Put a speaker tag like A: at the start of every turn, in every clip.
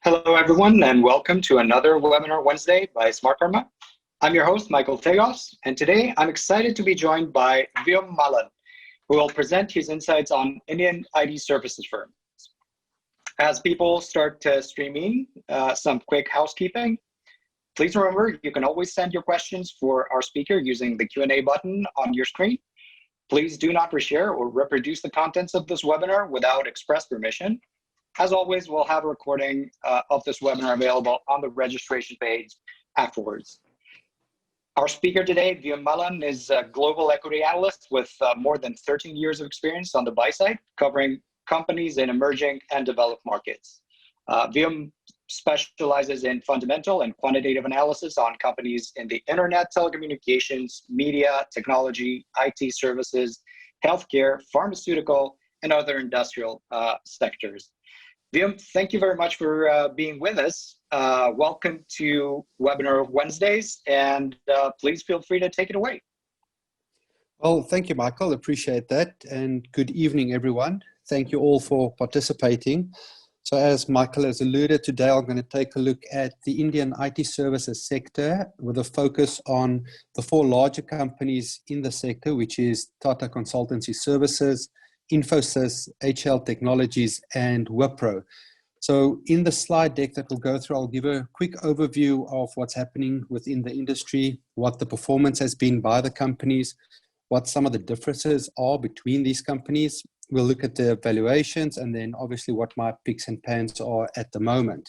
A: Hello, everyone, and welcome to another Webinar Wednesday by Smartkarma. I'm your host, Michael Tegos, and today I'm excited to be joined by Wium Malan, who will present his insights on Indian IT services firms. As people start to stream in, some quick housekeeping. Please remember, you can always send your questions for our speaker using the Q&A button on your screen. Please do not reshare or reproduce the contents of this webinar without express permission. As always, we'll have a recording of this webinar available on the registration page afterwards. Our speaker today, Wium Malan, is a global equity analyst with more than 13 years of experience on the buy side, covering companies in emerging and developed markets. Wium specializes in fundamental and quantitative analysis on companies in the internet, telecommunications, media, technology, IT services, healthcare, pharmaceutical, and other industrial sectors. Wium, thank you very much for being with us. Welcome to Webinar Wednesdays, and please feel free to take it away.
B: Well, thank you, Michael. Appreciate that. And good evening, everyone. Thank you all for participating. So as Michael has alluded, today I'm going to take a look at the Indian IT services sector with a focus on the four larger companies in the sector, which is Tata Consultancy Services, Infosys, HL Technologies, and Wipro. So in the slide deck that we'll go through, I'll give a quick overview of what's happening within the industry, what the performance has been by the companies, what some of the differences are between these companies. We'll look at the valuations and then obviously what my picks and pans are at the moment.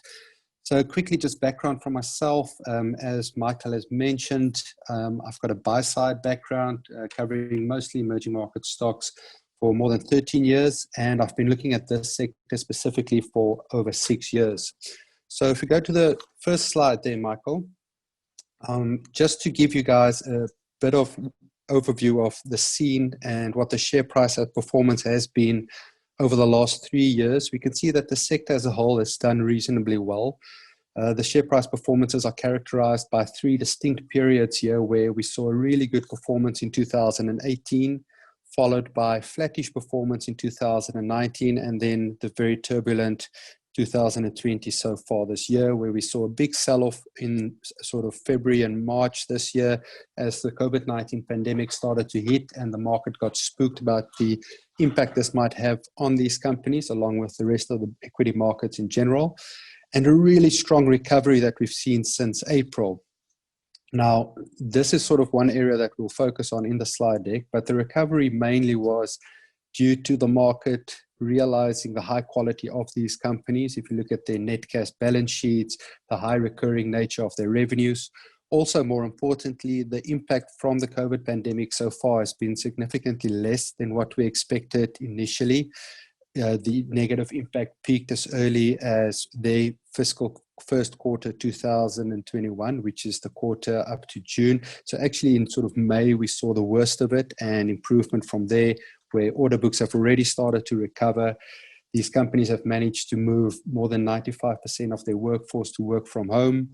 B: So quickly, just background from myself. As Michael has mentioned, I've got a buy-side background covering mostly emerging market stocks for more than 13 years, and I've been looking at this sector specifically for over 6 years. So if we go to the first slide there, Michael, just to give you guys a bit of overview of the scene and what the share price performance has been over the last 3 years, we can see that the sector as a whole has done reasonably well. The share price performances are characterized by 3 distinct periods here where we saw a really good performance in 2018, followed by flattish performance in 2019, and then the very turbulent 2020 so far this year, where we saw a big sell-off in sort of February and March this year as the COVID-19 pandemic started to hit and the market got spooked about the impact this might have on these companies, along with the rest of the equity markets in general, and a really strong recovery that we've seen since April. Now, this is sort of one area that we'll focus on in the slide deck, but the recovery mainly was due to the market realizing the high quality of these companies. If you look at their net cash balance sheets, the high recurring nature of their revenues. Also, more importantly, the impact from the COVID pandemic so far has been significantly less than what we expected initially. The negative impact peaked as early as the fiscal first quarter 2021, which is the quarter up to June. So actually in sort of May, we saw the worst of it and improvement from there, where order books have already started to recover. These companies have managed to move more than 95% of their workforce to work from home,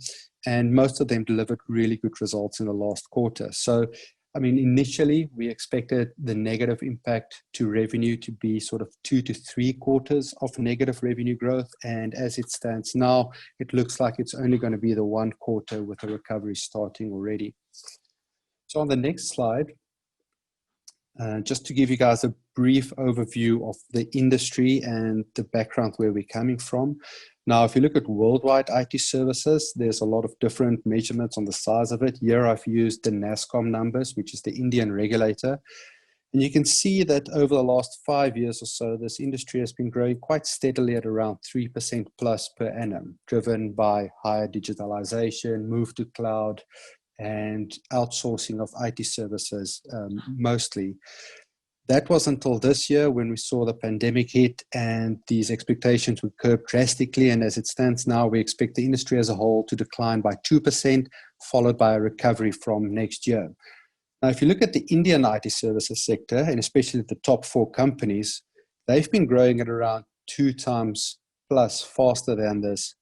B: and most of them delivered really good results in the last quarter. So I mean, initially, we expected the negative impact to revenue to be sort of 2 to 3 quarters of negative revenue growth. And as it stands now, it looks like it's only going to be the 1 quarter with a recovery starting already. So on the next slide, just to give you guys a brief overview of the industry and the background where we're coming from. Now, if you look at worldwide IT services, there's a lot of different measurements on the size of it. Here I've used the NASSCOM numbers, which is the Indian regulator. And you can see that over the last 5 years or so, this industry has been growing quite steadily at around 3% plus per annum, driven by higher digitalization, move to cloud, and outsourcing of IT services mostly. That was until this year when we saw the pandemic hit and these expectations would curb drastically. And as it stands now, we expect the industry as a whole to decline by 2%, followed by a recovery from next year. Now, if you look at the Indian IT services sector, and especially the top 4 companies, they've been growing at around 2 times plus faster than this,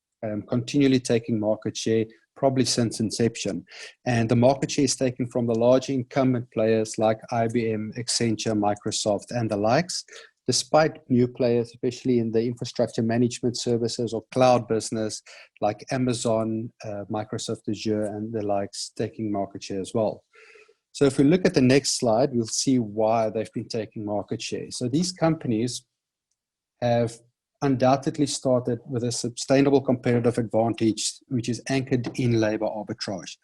B: continually taking market share, probably since inception. And the market share is taken from the large incumbent players like IBM, Accenture, Microsoft, and the likes. despite new players, especially in the infrastructure management services or cloud business, like Amazon, Microsoft Azure, and the likes, taking market share as well. So if we look at the next slide, we'll see why they've been taking market share. So these companies have undoubtedly started with a sustainable competitive advantage, which is anchored in labor arbitrage.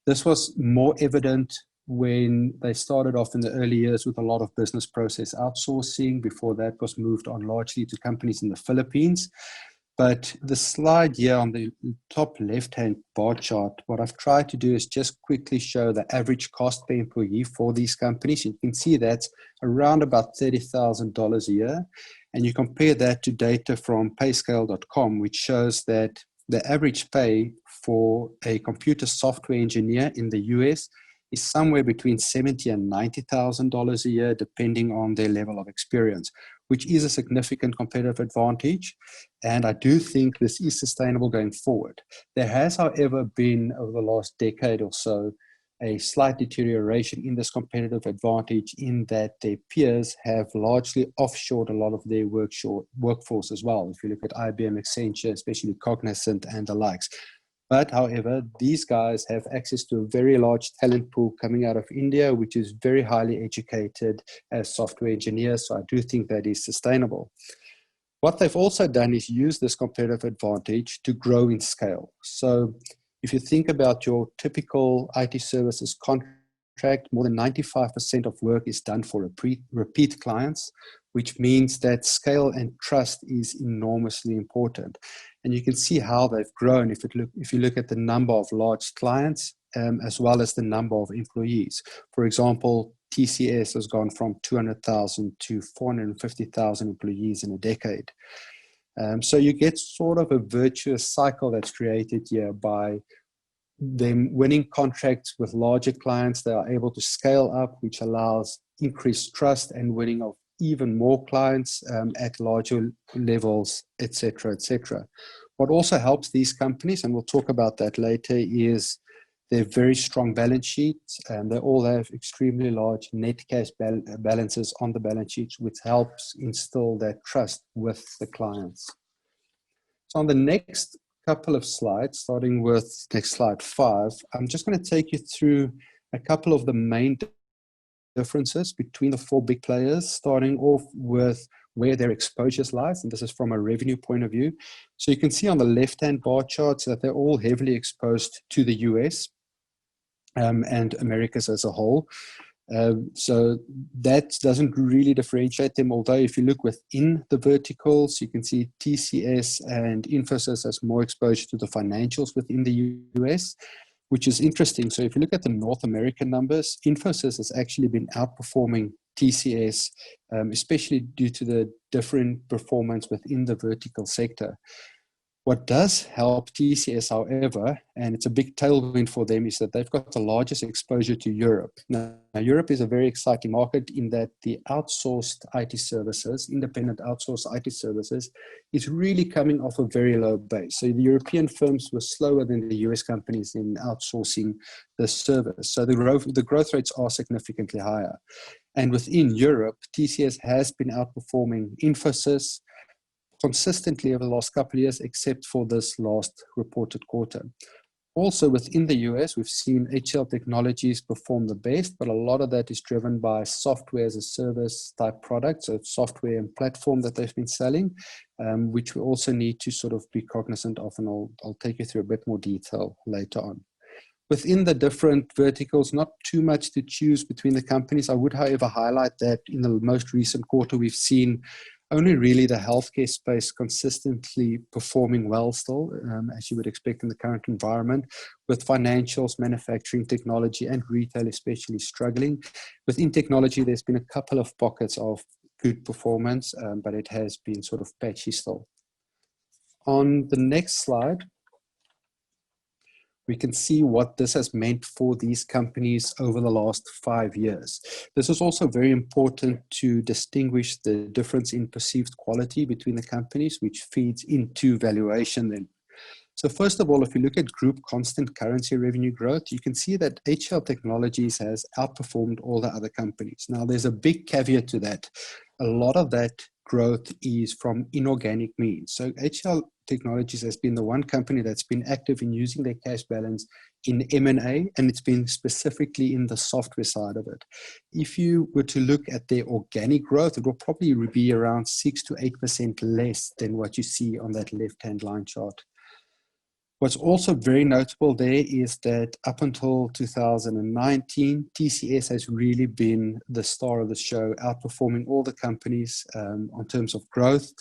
B: This was more evident when they started off in the early years with a lot of business process outsourcing. Before that was moved on largely to companies in the Philippines. But the slide here on the top left-hand bar chart, what I've tried to do is just quickly show the average cost per employee for these companies. You can see that's around about $30,000 a year. And you compare that to data from payscale.com, which shows that the average pay for a computer software engineer in the US is somewhere between $70,000 and $90,000 a year, depending on their level of experience, which is a significant competitive advantage. And I do think this is sustainable going forward. There has, however, been over the last decade or so, a slight deterioration in this competitive advantage in that their peers have largely offshored a lot of their workforce as well. If you look at IBM, Accenture, especially Cognizant and the likes. But however, these guys have access to a very large talent pool coming out of India, which is very highly educated as software engineers. So I do think that is sustainable. What they've also done is use this competitive advantage to grow in scale. So if you think about your typical IT services contract, more than 95% of work is done for repeat clients, which means that scale and trust is enormously important. And you can see how they've grown if you look at the number of large clients as well as the number of employees. For example, TCS has gone from 200,000 to 450,000 employees in a decade. So you get sort of a virtuous cycle that's created here by them winning contracts with larger clients. They are able to scale up, which allows increased trust and winning of even more clients at larger levels, etc., etc. What also helps these companies, and we'll talk about that later, is their very strong balance sheets. They all have extremely large net cash balances on the balance sheets, which helps instill that trust with the clients. So on the next couple of slides, starting with next slide 5, I'm just going to take you through a couple of the main differences between the 4 big players, starting off with where their exposures lies, and this is from a revenue point of view. So you can see on the left-hand bar charts that they're all heavily exposed to the US and Americas as a whole. So that doesn't really differentiate them, although if you look within the verticals, you can see TCS and Infosys has more exposure to the financials within the US, which is interesting. So if you look at the North American numbers, Infosys has actually been outperforming TCS, especially due to the different performance within the vertical sector. What does help TCS, however, and it's a big tailwind for them, is that they've got the largest exposure to Europe. Now, Europe is a very exciting market in that the outsourced IT services, independent outsourced IT services, is really coming off a very low base. So the European firms were slower than the US companies in outsourcing the service. So the growth rates are significantly higher. And within Europe, TCS has been outperforming Infosys consistently over the last couple of years, except for this last reported quarter. Also within the US, we've seen HCL Technologies perform the best, but a lot of that is driven by software as a service type products, so software and platform that they've been selling, which we also need to sort of be cognizant of, and I'll take you through a bit more detail later on. Within the different verticals, not too much to choose between the companies. I would, however, highlight that in the most recent quarter, we've seen only really the healthcare space consistently performing well still, as you would expect in the current environment, with financials, manufacturing, technology, and retail especially struggling. Within technology, there's been a couple of pockets of good performance, but it has been sort of patchy still. On the next slide, we can see what this has meant for these companies over the last 5 years. This is also very important to distinguish the difference in perceived quality between the companies, which feeds into valuation then. So first of all, if you look at group constant currency revenue growth, you can see that HCL Technologies has outperformed all the other companies. Now, there's a big caveat to that. a lot of that growth is from inorganic means. So HL Technologies has been the one company that's been active in using their cash balance in M&A, and it's been specifically in the software side of it. If you were to look at their organic growth, it will probably be around 6 to 8% less than what you see on that left-hand line chart. What's also very notable there is that up until 2019, TCS has really been the star of the show, outperforming all the companies on terms of growth.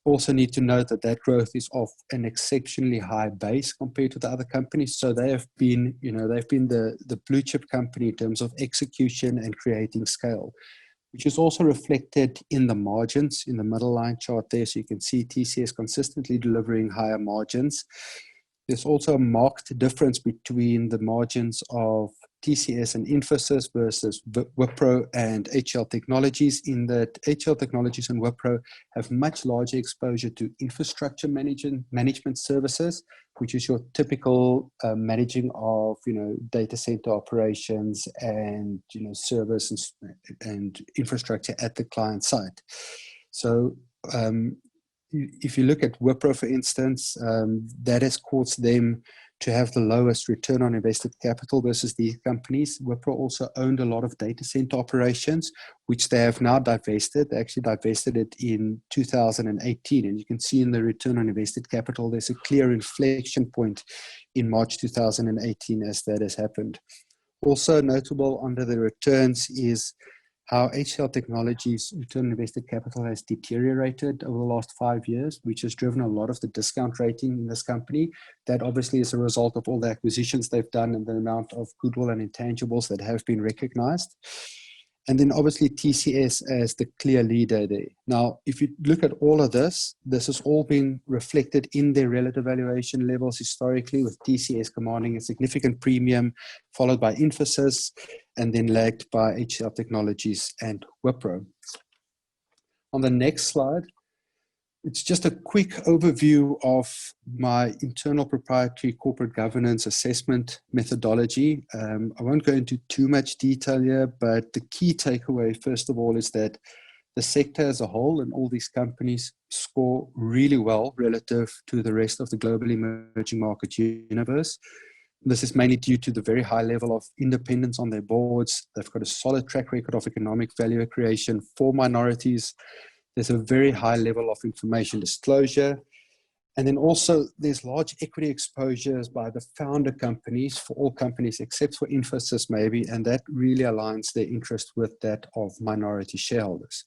B: Also need to note that that growth is off an exceptionally high base compared to the other companies. So they have been, they've been the blue chip company in terms of execution and creating scale, which is also reflected in the margins in the middle line chart there. So you can see TCS consistently delivering higher margins. There's also a marked difference between the margins of TCS and Infosys versus Wipro and HL Technologies, in that HL Technologies and Wipro have much larger exposure to infrastructure management services, which is your typical managing of data center operations and servers and infrastructure at the client site. So if you look at Wipro, for instance, that has caused them to have the lowest return on invested capital versus these companies. Wipro also owned a lot of data center operations, which they have now divested. They actually divested it in 2018. And you can see in the return on invested capital, there's a clear inflection point in March 2018 as that has happened. Also notable under the returns is how HL Technologies' return on invested capital has deteriorated over the last 5 years, which has driven a lot of the discount rating in this company. That obviously is a result of all the acquisitions they've done and the amount of goodwill and intangibles that have been recognized. And then obviously TCS as the clear leader there. Now, if you look at all of this, this has all been reflected in their relative valuation levels historically, with TCS commanding a significant premium, followed by Infosys, and then lagged by HL Technologies and Wipro. On the next slide, it's just a quick overview of my internal proprietary corporate governance assessment methodology. I won't go into too much detail here, but the key takeaway, first of all, is that the sector as a whole and all these companies score really well relative to the rest of the global emerging market universe. This is mainly due to the very high level of independence on their boards. They've got a solid track record of economic value creation for minorities. There's a very high level of information disclosure. And then also there's large equity exposures by the founder companies for all companies except for Infosys maybe, and that really aligns their interest with that of minority shareholders.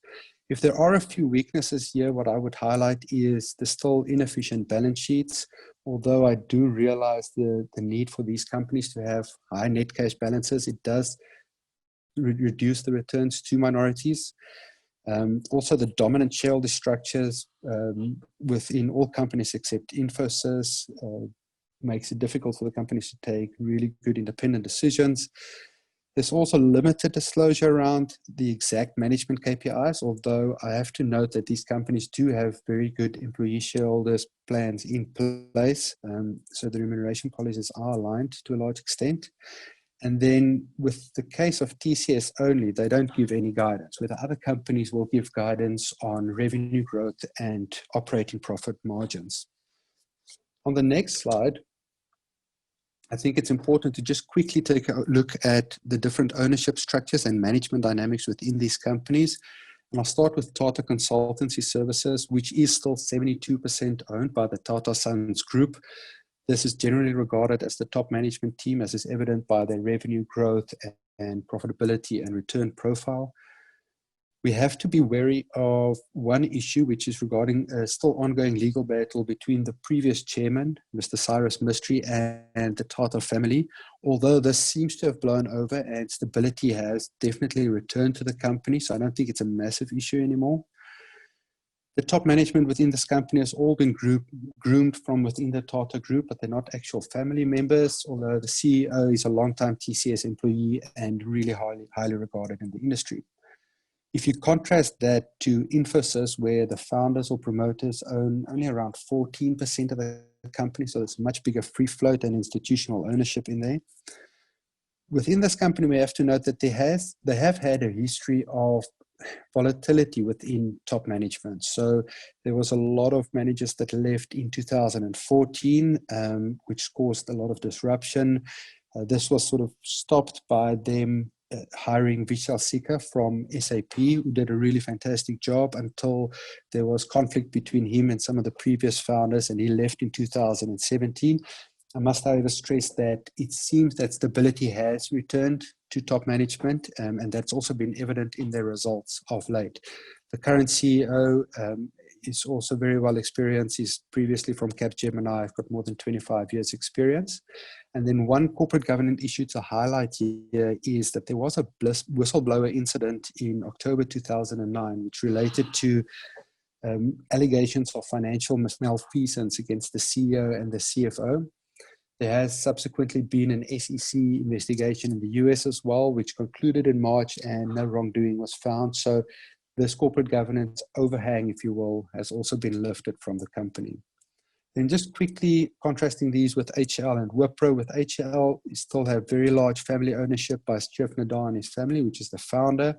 B: If there are a few weaknesses here, what I would highlight is the still inefficient balance sheets. Although I do realize the need for these companies to have high net cash balances, it does reduce the returns to minorities. Also, the dominant shareholder structures within all companies except Infosys makes it difficult for the companies to take really good independent decisions. There's also limited disclosure around the exact management KPIs, although I have to note that these companies do have very good employee shareholders plans in place. So the remuneration policies are aligned to a large extent. And then with the case of TCS only, they don't give any guidance, where the other companies will give guidance on revenue growth and operating profit margins. On the next slide, I think it's important to just quickly take a look at the different ownership structures and management dynamics within these companies. And I'll start with Tata Consultancy Services, which is still 72% owned by the Tata Sons Group. This is generally regarded as the top management team, as is evident by their revenue growth and profitability and return profile. We have to be wary of one issue, which is regarding a still ongoing legal battle between the previous chairman, Mr. Cyrus Mistry, and the Tata family. Although this seems to have blown over and stability has definitely returned to the company, so I don't think it's a massive issue anymore. The top management within this company has all been groomed from within the Tata Group, but they're not actual family members, although the CEO is a long-time TCS employee and really highly regarded in the industry. If you contrast that to Infosys, where the founders or promoters own only around 14% of the company, so there's much bigger free float and institutional ownership in there. Within this company, we have to note that they have had a history of volatility within top management. So there was a lot of managers that left in 2014, which caused a lot of disruption. This was sort of stopped by them hiring Vishal Sikka from SAP, who did a really fantastic job until there was conflict between him and some of the previous founders, and he left in 2017. I must, however, stress that it seems that stability has returned to top management, and that's also been evident in their results of late. The current CEO is also very well experienced. He's previously from Capgemini. I've got more than 25 years experience. And then one corporate governance issue to highlight here is that there was a whistleblower incident in October 2009, which related to allegations of financial malfeasance against the CEO and the CFO. There has subsequently been an SEC investigation in the US as well, which concluded in March, and no wrongdoing was found. So this corporate governance overhang, if you will, has also been lifted from the company. Then just quickly contrasting these with HL and Wipro. With HL, you still have very large family ownership by Steve Nadar and his family, which is the founder.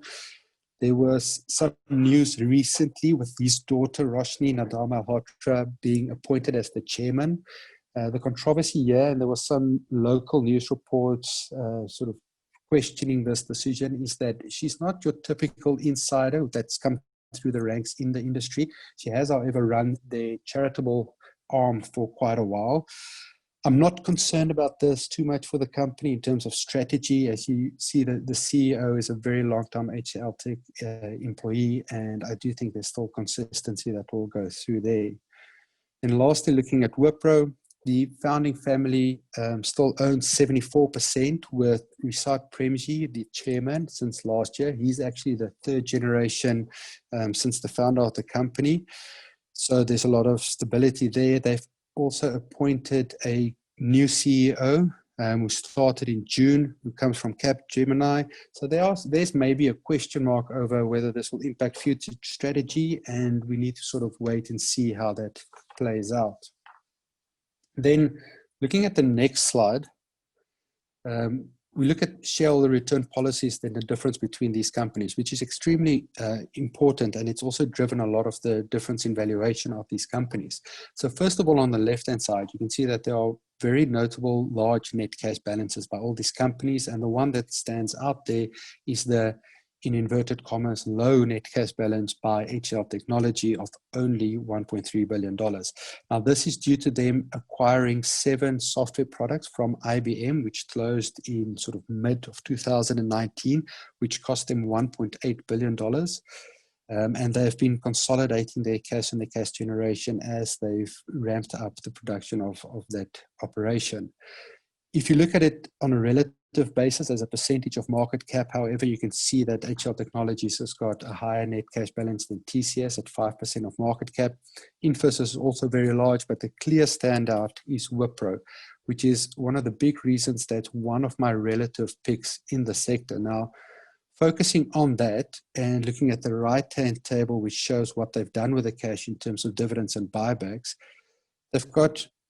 B: There was some news recently with his daughter, Roshni Nadar Malhotra, being appointed as the chairman. The controversy here, and there was some local news reports sort of questioning this decision, is that she's not your typical insider that's come through the ranks in the industry. She has, however, run the charitable arm for quite a while. I'm not concerned about this too much for the company in terms of strategy. As you see, the CEO is a very long-time HL Tech employee, and I do think there's still consistency that will go through there. And lastly, looking at Wipro, the founding family still owns 74%, with Risat Premji, the chairman, since last year. He's actually the third generation since the founder of the company. So there's a lot of stability there. They've also appointed a new CEO who started in June, who comes from Capgemini. So there's maybe a question mark over whether this will impact future strategy, and we need to sort of wait and see how that plays out. Then looking at the next slide, we look at shareholder return policies, then the difference between these companies, which is extremely important, and it's also driven a lot of the difference in valuation of these companies. So first of all, on the left-hand side, you can see that there are very notable large net cash balances by all these companies, and the one that stands out there is the, in inverted commas, low net cash balance by HL Technology of only $1.3 billion. Now, this is due to them acquiring 7 software products from IBM, which closed in sort of mid of 2019, which cost them $1.8 billion. And they've been consolidating their cash and their cash generation as they've ramped up the production of that operation. If you look at it on a relative basis as a percentage of market cap, however, you can see that HL Technologies has got a higher net cash balance than TCS at 5% of market cap. Infosys is also very large, but the clear standout is Wipro, which is one of the big reasons that's one of my relative picks in the sector. Now, focusing on that and looking at the right-hand table, which shows what they've done with the cash in terms of dividends and buybacks,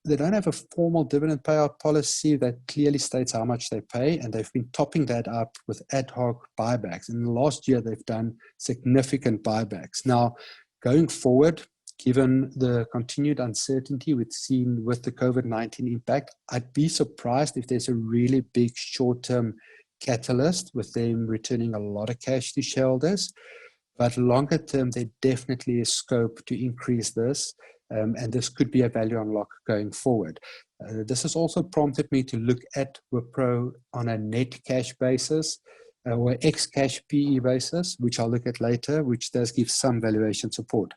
B: they don't have a formal dividend payout policy that clearly states how much they pay, and they've been topping that up with ad hoc buybacks. In the last year, they've done significant buybacks. Now, going forward, given the continued uncertainty we've seen with the COVID-19 impact, I'd be surprised if there's a really big short-term catalyst with them returning a lot of cash to shareholders. But longer term, there definitely is scope to increase this. And this could be a value unlock going forward. This has also prompted me to look at Wipro on a net cash basis or ex-cash PE basis, which I'll look at later, which does give some valuation support.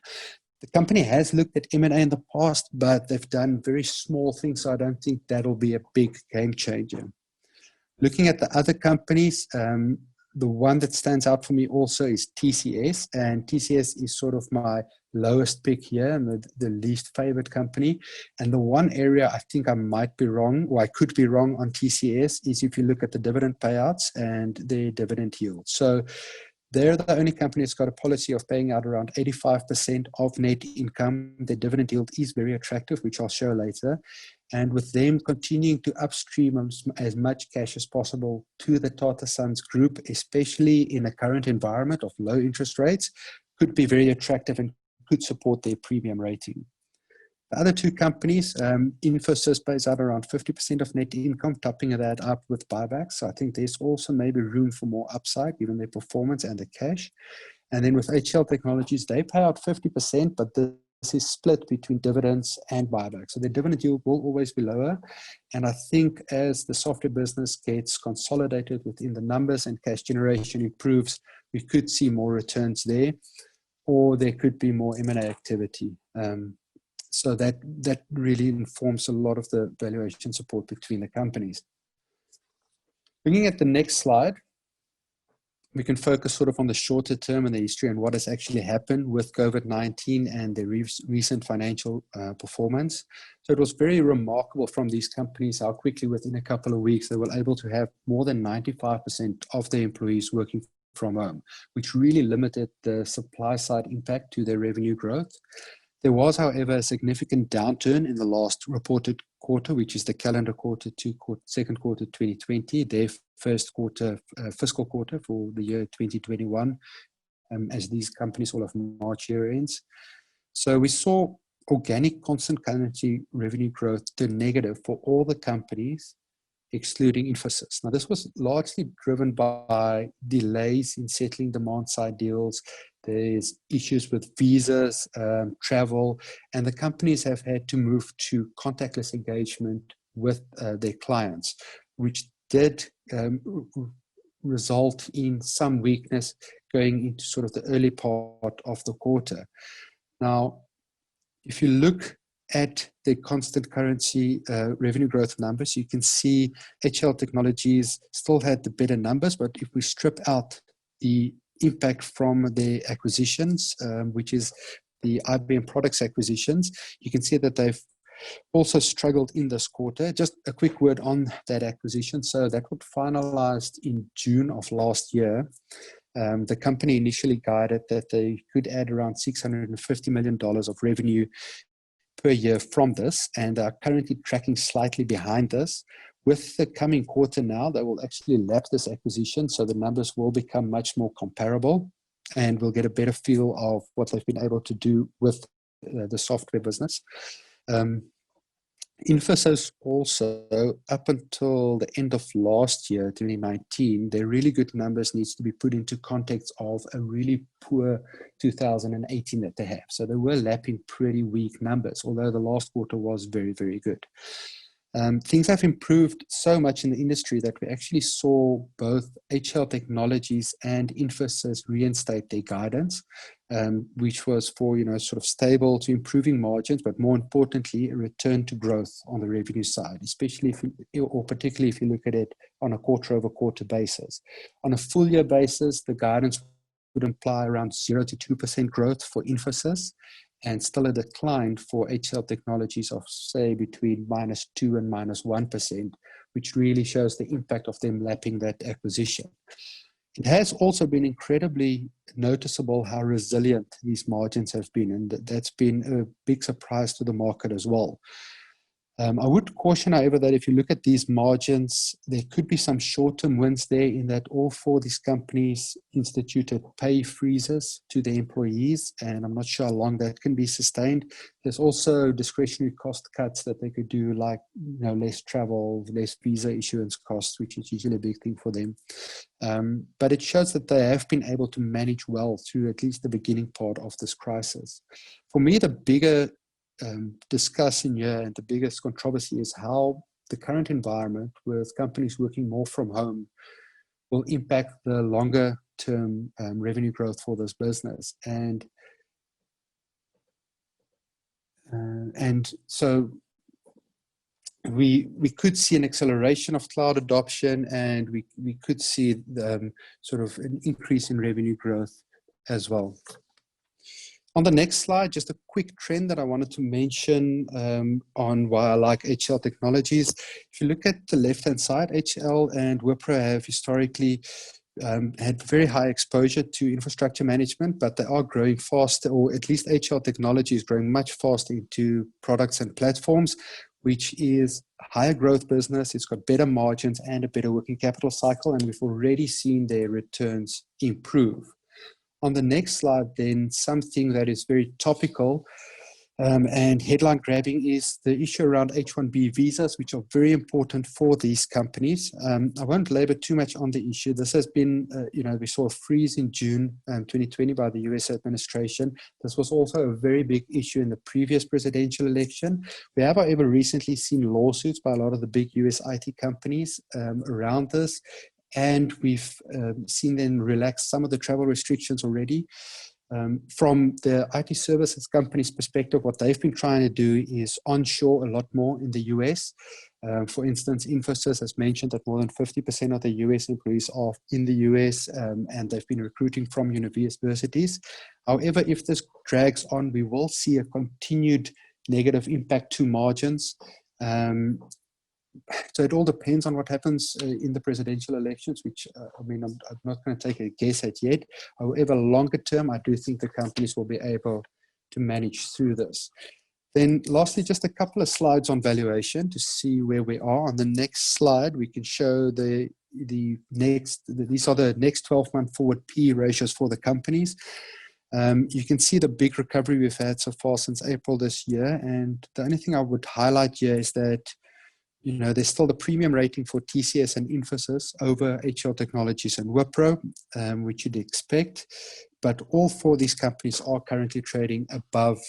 B: The company has looked at M&A in the past, but they've done very small things, so I don't think that'll be a big game changer. Looking at the other companies, the one that stands out for me also is TCS, and TCS is sort of my lowest pick here and the least favorite company. And the one area I think I might be wrong, or I could be wrong on TCS, is if you look at the dividend payouts and their dividend yield. So they're the only company that's got a policy of paying out around 85% of net income. The dividend yield is very attractive, which I'll show later. and with them continuing to upstream as much cash as possible to the Tata Sons Group, especially in a current environment of low interest rates, could be very attractive and could support their premium rating. The other two companies, Infosys pays out around 50% of net income, topping that up with buybacks. So I think there's also maybe room for more upside given their performance and the cash. And then with HL Technologies, they pay out 50%, but this is split between dividends and buybacks. So the dividend yield will always be lower. And I think as the software business gets consolidated within the numbers and cash generation improves, we could see more returns there, or there could be more M&A activity. So that really informs a lot of the valuation support between the companies. Looking at the next slide, we can focus sort of on the shorter term and the history and what has actually happened with COVID-19 and their recent financial performance. So it was very remarkable from these companies how quickly within a couple of weeks they were able to have more than 95% of their employees working from home, which really limited the supply side impact to their revenue growth. There was, however, a significant downturn in the last reported quarter, which is the calendar quarter to second quarter 2020, their first quarter, fiscal quarter for the year 2021, as these companies all have March year ends. So we saw organic constant currency revenue growth turn negative for all the companies, excluding Infosys. Now, this was largely driven by delays in settling demand-side deals. There's issues with visas, travel, and the companies have had to move to contactless engagement with their clients, which did result in some weakness going into sort of the early part of the quarter. Now, if you look at the constant currency revenue growth numbers, you can see HL Technologies still had the better numbers, but if we strip out the impact from the acquisitions, which is the IBM Products acquisitions, you can see that they've also struggled in this quarter. Just a quick word on that acquisition. So that was finalized in June of last year. The company initially guided that they could add around $650 million of revenue per year from this, and are currently tracking slightly behind this. With the coming quarter now, they will actually lap this acquisition, so the numbers will become much more comparable, and we'll get a better feel of what they've been able to do with the software business. Infosys also, up until the end of last year, 2019, their really good numbers needs to be put into context of a really poor 2018 that they have. So they were lapping pretty weak numbers, although the last quarter was very, very good. Things have improved so much in the industry that we actually saw both HL Technologies and Infosys reinstate their guidance, which was for, sort of stable to improving margins, but more importantly, a return to growth on the revenue side, especially particularly if you look at it on a quarter-over-quarter basis. On a full year basis, the guidance would imply around 0 to 2% growth for Infosys, and still a decline for HL Technologies of, say, between -2 and -1%, which really shows the impact of them lapping that acquisition. It has also been incredibly noticeable how resilient these margins have been, and that's been a big surprise to the market as well. I would caution, however, that if you look at these margins, there could be some short-term wins there in that all four of these companies instituted pay freezes to their employees, and I'm not sure how long that can be sustained. There's also discretionary cost cuts that they could do, like less travel, less visa issuance costs, which is usually a big thing for them. But it shows that they have been able to manage well through at least the beginning part of this crisis. For me, the bigger discussing here and the biggest controversy is how the current environment with companies working more from home will impact the longer term revenue growth for this business. And so we could see an acceleration of cloud adoption, and we could see sort of an increase in revenue growth as well. On the next slide, just a quick trend that I wanted to mention on why I like HL Technologies. If you look at the left-hand side, HL and Wipro have historically had very high exposure to infrastructure management, but they are growing faster, or at least HL Technology is growing much faster into products and platforms, which is a higher growth business. It's got better margins and a better working capital cycle, and we've already seen their returns improve. On the next slide, then, something that is very topical and headline grabbing is the issue around H-1B visas, which are very important for these companies. I won't labor too much on the issue. This has been, we saw a freeze in June 2020 by the US administration. This was also a very big issue in the previous presidential election. We have, however, recently seen lawsuits by a lot of the big US IT companies around this. And we've seen them relax some of the travel restrictions already. From the IT services companies' perspective, what they've been trying to do is onshore a lot more in the US. For instance, Infosys has mentioned that more than 50% of the US employees are in the US, and they've been recruiting from universities. However, if this drags on, we will see a continued negative impact to margins. So it all depends on what happens in the presidential elections, which, I'm not going to take a guess at yet. However, longer term, I do think the companies will be able to manage through this. Then lastly, just a couple of slides on valuation to see where we are. On the next slide, we can show these are the next 12-month forward P ratios for the companies. You can see the big recovery we've had so far since April this year. And the only thing I would highlight here is that there's still the premium rating for TCS and Infosys over HL Technologies and Wipro, which you'd expect. But all four of these companies are currently trading above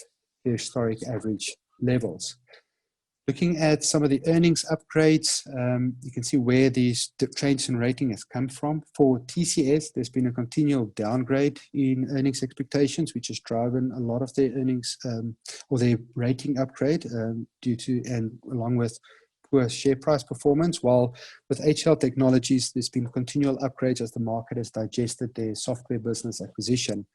B: their historic average levels. Looking at some of the earnings upgrades, you can see where these changes in rating has come from. For TCS, there's been a continual downgrade in earnings expectations, which has driven a lot of their earnings or their rating upgrade along with poor share price performance, while with HL Technologies, there's been continual upgrades as the market has digested their software business acquisition.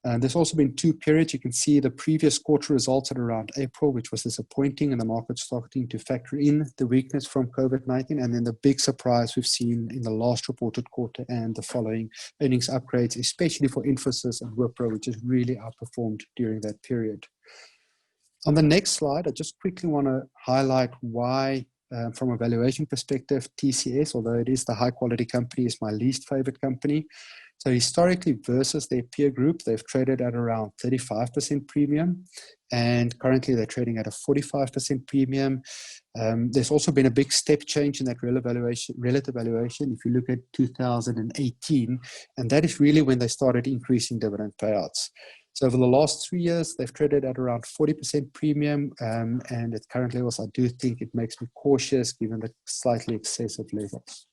B: There's also been two periods. You can see the previous quarter results at around April, which was disappointing, and the market's starting to factor in the weakness from COVID-19, and then the big surprise we've seen in the last reported quarter and the following earnings upgrades, especially for Infosys and Wipro, which has really outperformed during that period. On the next slide, I just quickly want to highlight why, from a valuation perspective, TCS, although it is the high quality company, is my least favorite company. So historically versus their peer group, they've traded at around 35% premium, and currently they're trading at a 45% premium. There's also been a big step change in that relative valuation if you look at 2018, and that is really when they started increasing dividend payouts. So over the last 3 years, they've traded at around 40% premium, and at current levels, I do think it makes me cautious given the slightly excessive levels.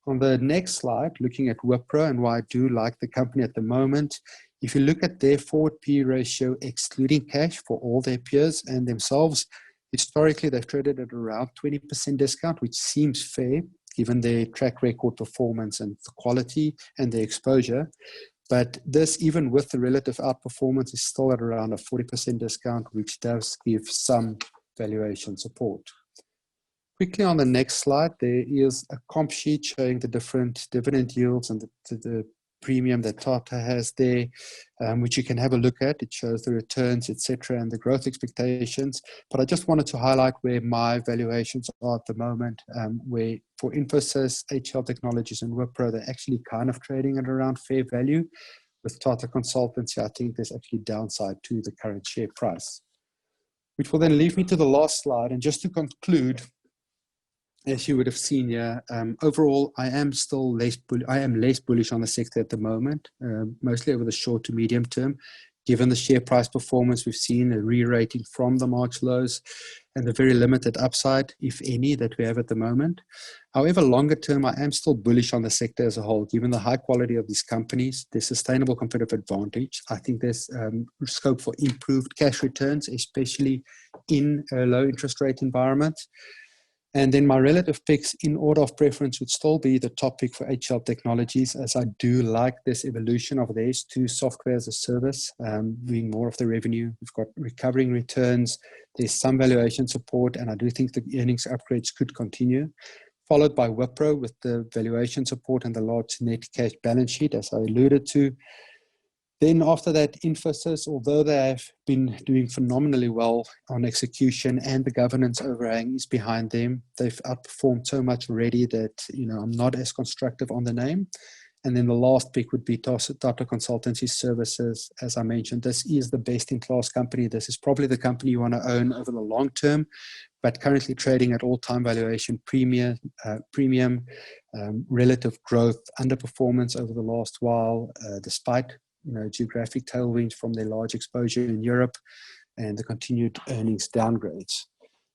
B: On the next slide, looking at Wipro and why I do like the company at the moment, if you look at their forward P ratio, excluding cash for all their peers and themselves, historically they've traded at around 20% discount, which seems fair given their track record performance and the quality and their exposure. But this, even with the relative outperformance, is still at around a 40% discount, which does give some valuation support. Quickly on the next slide, there is a comp sheet showing the different dividend yields and the premium that Tata has there, which you can have a look at. It shows the returns, etc., and the growth expectations. But I just wanted to highlight where my valuations are at the moment, where for Infosys, HL Technologies, and Wipro, they're actually kind of trading at around fair value. With Tata Consultancy, I think there's actually downside to the current share price, which will then leave me to the last slide. And just to conclude, as you would have seen here, overall, I am less bullish on the sector at the moment, mostly over the short to medium term, given the share price performance we've seen, a re-rating from the March lows, and the very limited upside, if any, that we have at the moment. However, longer term, I am still bullish on the sector as a whole, given the high quality of these companies, their sustainable competitive advantage. I think there's scope for improved cash returns, especially in a low interest rate environment. And then my relative picks in order of preference would still be the top pick for HL Technologies, as I do like this evolution of theirs to software as a service, being more of the revenue. We've got recovering returns. There's some valuation support, and I do think the earnings upgrades could continue. Followed by Wipro with the valuation support and the large net cash balance sheet, as I alluded to. Then after that, Infosys, although they have been doing phenomenally well on execution and the governance overhang is behind them, they've outperformed so much already that, I'm not as constructive on the name. And then the last pick would be Tata Consultancy Services. As I mentioned, this is the best-in-class company. This is probably the company you want to own over the long term, but currently trading at all-time valuation premium, relative growth, underperformance over the last while, despite geographic tailwinds from their large exposure in Europe and the continued earnings downgrades.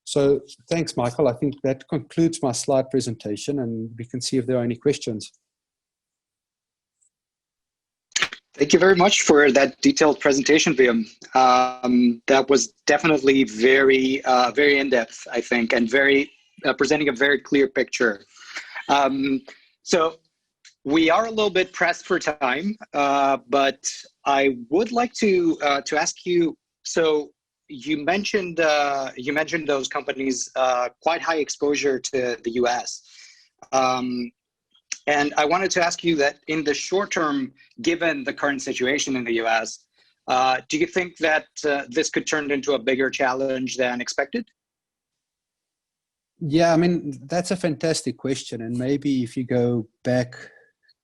B: So thanks, Michael. I think that concludes my slide presentation, and we can see if there are any questions.
A: Thank you very much for that detailed presentation, Wium. That was definitely very, very in-depth, I think, and very presenting a very clear picture. So we are a little bit pressed for time, but I would like to ask you. So you mentioned those companies quite high exposure to the U.S. And I wanted to ask you that in the short term, given the current situation in the U.S., do you think that this could turn into a bigger challenge than expected?
B: Yeah, I mean, that's a fantastic question. And maybe if you go back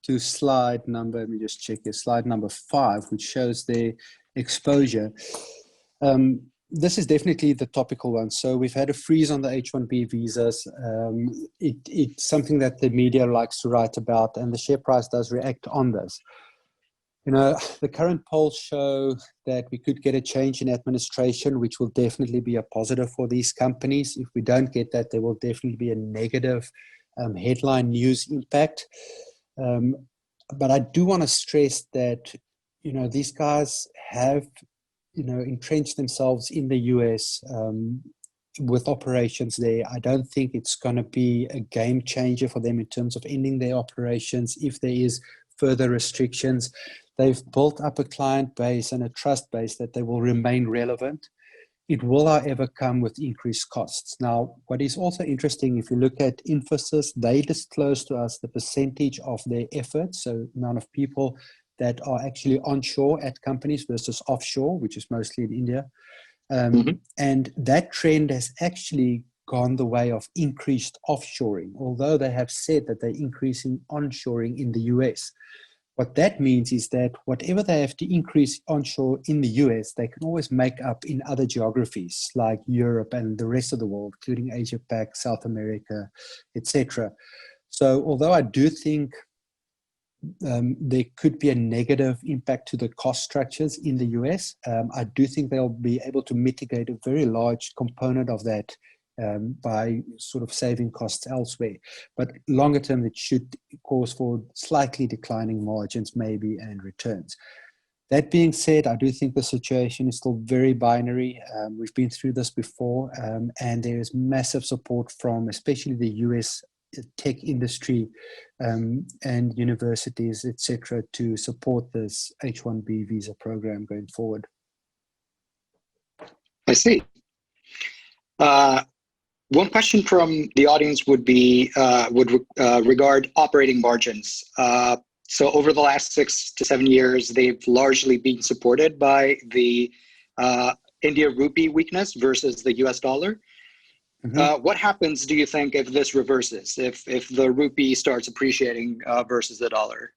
B: to slide number, let me just check here, slide number 5, which shows their exposure. This is definitely the topical one. So we've had a freeze on the H-1B visas. It's something that the media likes to write about, and the share price does react on this. The current polls show that we could get a change in administration, which will definitely be a positive for these companies. If we don't get that, there will definitely be a negative headline news impact. But I do want to stress that, these guys have, entrenched themselves in the US with operations there. I don't think it's going to be a game changer for them in terms of ending their operations if there is further restrictions. They've built up a client base and a trust base that they will remain relevant. It will, however, come with increased costs. Now, what is also interesting, if you look at Infosys, they disclose to us the percentage of their efforts, so amount of people that are actually onshore at companies versus offshore, which is mostly in India. And that trend has actually gone the way of increased offshoring, although they have said that they're increasing onshoring in the US. What that means is that whatever they have to increase onshore in the US, they can always make up in other geographies like Europe and the rest of the world, including Asia Pac, South America, etc. So although I do think there could be a negative impact to the cost structures in the US, I do think they'll be able to mitigate a very large component of that by sort of saving costs elsewhere. But longer term, it should cause for slightly declining margins maybe and returns. That being said, I do think the situation is still very binary. We've been through this before, and there is massive support from especially the US tech industry and universities, etc., to support this H-1B visa program going forward.
A: I see. One question from the audience would be regard operating margins. So over the last 6 to 7 years, they've largely been supported by the India rupee weakness versus the US dollar. What happens, do you think, if this reverses, if the rupee starts appreciating versus the dollar?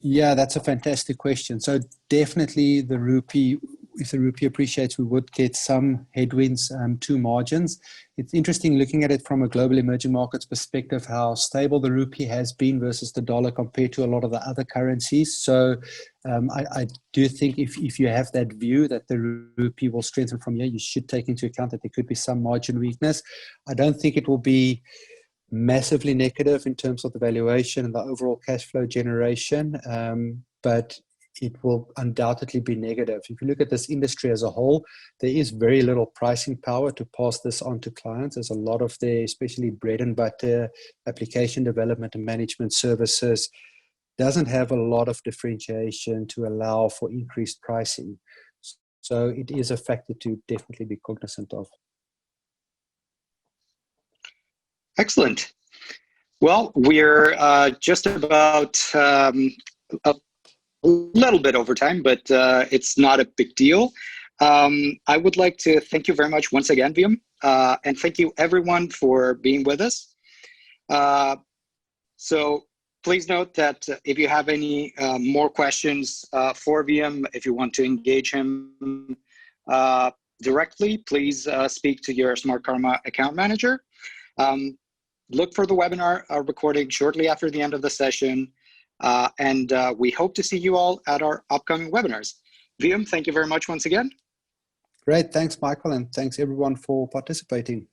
B: Yeah, that's a fantastic question. So definitely the rupee, if the rupee appreciates, we would get some headwinds to margins. It's interesting looking at it from a global emerging markets perspective, how stable the rupee has been versus the dollar compared to a lot of the other currencies. So I do think if you have that view that the rupee will strengthen from here, you should take into account that there could be some margin weakness. I don't think it will be massively negative in terms of the valuation and the overall cash flow generation, but it will undoubtedly be negative. If you look at this industry as a whole, there is very little pricing power to pass this on to clients. There's a lot of their, especially bread and butter, application development and management services, doesn't have a lot of differentiation to allow for increased pricing. So it is a factor to definitely be cognizant of.
A: Excellent. Well, we're just about little bit over time, but it's not a big deal. I would like to thank you very much once again, Wium, and thank you everyone for being with us. So please note that if you have any more questions for Wium, if you want to engage him directly, please speak to your Smartkarma account manager. Look for the webinar recording shortly after the end of the session, and we hope to see you all at our upcoming webinars. Wium, thank you very much once again.
B: Great, thanks Michael, and thanks everyone for participating.